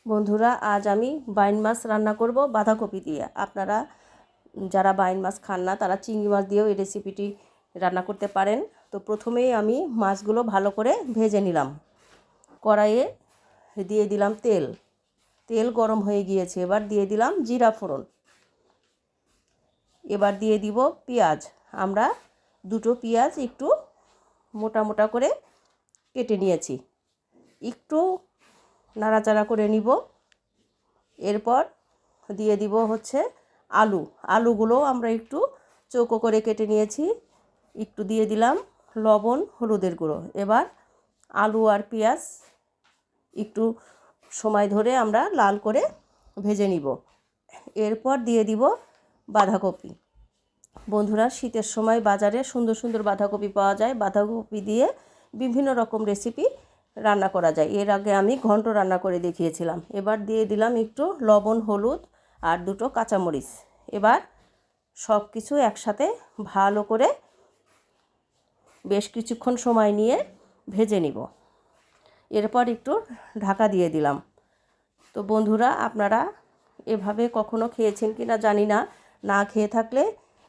বন্ধুরা, আজ আমি বাইন মাছ রান্না করব বাঁধাকপি দিয়ে। আপনারা যারা বাইন মাছ খান না তারা চিংড়ি মাছ দিয়েও এই রেসিপিটি রান্না করতে পারেন। তো প্রথমেই আমি মাছগুলো ভালো করে ভেজে নিলাম। কড়াইয়ে দিয়ে দিলাম তেল। তেল গরম হয়ে গিয়েছে, এবার দিয়ে দিলাম জিরা ফোড়ন। এবার দিয়ে দিব পেঁয়াজ। আমরা দুটো পেঁয়াজ একটু মোটা মোটা করে কেটে নিয়েছি। একটু নাড়াচাড়া করে নিব। এরপর দিয়ে দিব আলুগুলো আমরা একটু চৌকো করে কেটে নিয়েছি। একটু দিয়ে দিলাম লবণ, হলুদের গুঁড়ো। এবার আলু আর পেঁয়াজ একটু সময় ধরে আমরা লাল করে ভেজে নিব। এরপর দিয়ে দিব বাঁধাকপি। বন্ধুরা, শীতের সময় বাজারে সুন্দর সুন্দর বাঁধাকপি পাওয়া যায়। বাঁধাকপি দিয়ে বিভিন্ন রকম রেসিপি রান্না করা যায়। এর আগে আমি ঘন্ট রান্না করে দেখিয়েছিলাম। এবার দিয়ে দিলাম একটু লবণ, হলুদ আর দুটো কাঁচামরিচ। এবার সব কিছু একসাথে ভালো করে বেশ কিছুক্ষণ সময় নিয়ে ভেজে নিব। এরপর একটু ঢাকা দিয়ে দিলাম। তো বন্ধুরা, আপনারা এভাবে কখনো খেয়েছেন কি না জানি না। না খেয়ে থাকলে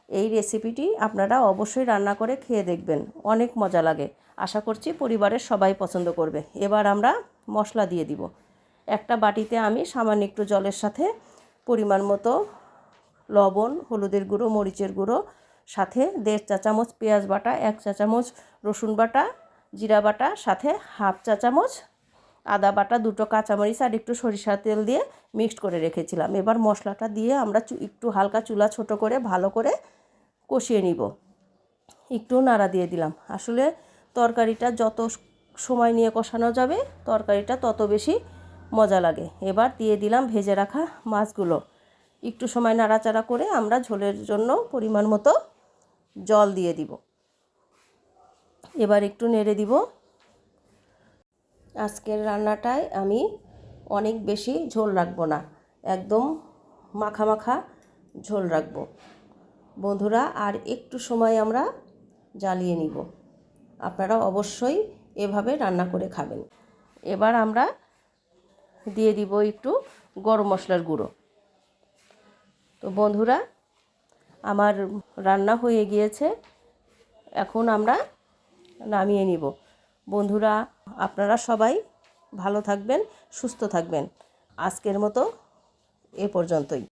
এই রেসিপিটি আপনারা অবশ্যই রান্না করে খেয়ে দেখবেন, অনেক মজা লাগে। আশা করছি পরিবারের সবাই পছন্দ করবে। এবার আমরা মশলা দিয়ে দিব। একটা বাটিতে আমি সামান্য একটু জলের সাথে পরিমাণ মতো লবণ, হলুদের গুঁড়ো, মরিচের গুঁড়ো, সাথে 1.5 চা চামচ পেঁয়াজ বাটা, 1 চা চামচ রসুন বাটা, জিরা বাটা, সাথে 1/2 চা চামচ আদা বাটা, দুটো কাঁচামরিচ আর একটু সরিষার তেল দিয়ে মিক্সড করে রেখেছিলাম। এবার মশলাটা দিয়ে আমরা একটু হালকা চুলা ছোট করে ভালো করে কষিয়ে নিব। একটু নাড়া দিয়ে দিলাম। আসলে তরকারিটা যত সময় নিয়ে কষানো যাবে তরকারিটা তত বেশি মজা লাগে। এবার দিয়ে দিলাম ভেজে রাখা মাছগুলো। একটু সময় নাড়াচাড়া করে আমরা ঝোলের জন্য পরিমাণ মতো জল দিয়ে দিব। এবার একটু নেড়ে দিব। আজকের রান্নাটায় আমি অনেক বেশি ঝোল রাখবো না, একদম মাখা মাখা ঝোল রাখবো। বন্ধুরা, আর একটু সময় আমরা জ্বালিয়ে নিব। আপনারা অবশ্যই এভাবে রান্না করে খাবেন। এবার আমরা দিয়ে দিব একটু গরম মশলার গুঁড়ো। তো বন্ধুরা, আমার রান্না হয়ে গিয়েছে। এখন আমরা নামিয়ে নিব। বন্ধুরা, আপনারা সবাই ভালো থাকবেন, সুস্থ থাকবেন। আজকের মতো এ পর্যন্তই।